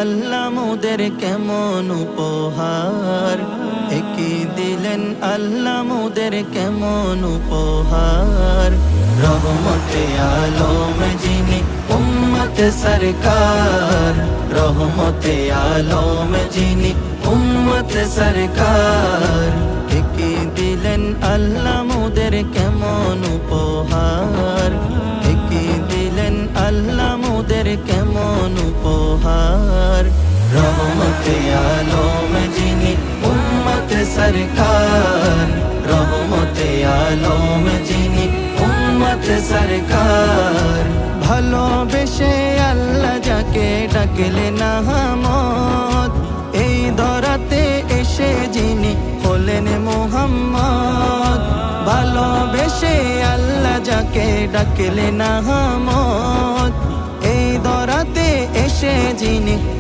আল্লাহ মোদের কেমন উপহার, একই দিলেন আল্লাহ মোদের কেমন উপহার। রহমতে আলম যিনি উম্মত সরকার, রহমতে আলম যিনি উম্মত সরকার। একই দিলেন আল্লাহ মোদের কেমন উপহার, একই দিলেন আল্লাহ মোদের কেমন উপহার। রহমতে আলম যিনি উম্মত সরকার, রহমতে আলম যিনি উম্মত সরকার। ভালোবেসে আল্লাহ যাকে ডাকলেন আহমদ, এই ধরাতে এসে যিনি হলেন মুহাম্মদ। ভালোবেসে আল্লাহ যাকে ডাকলেন আহমদ, এই ধরাতে এসে যিনি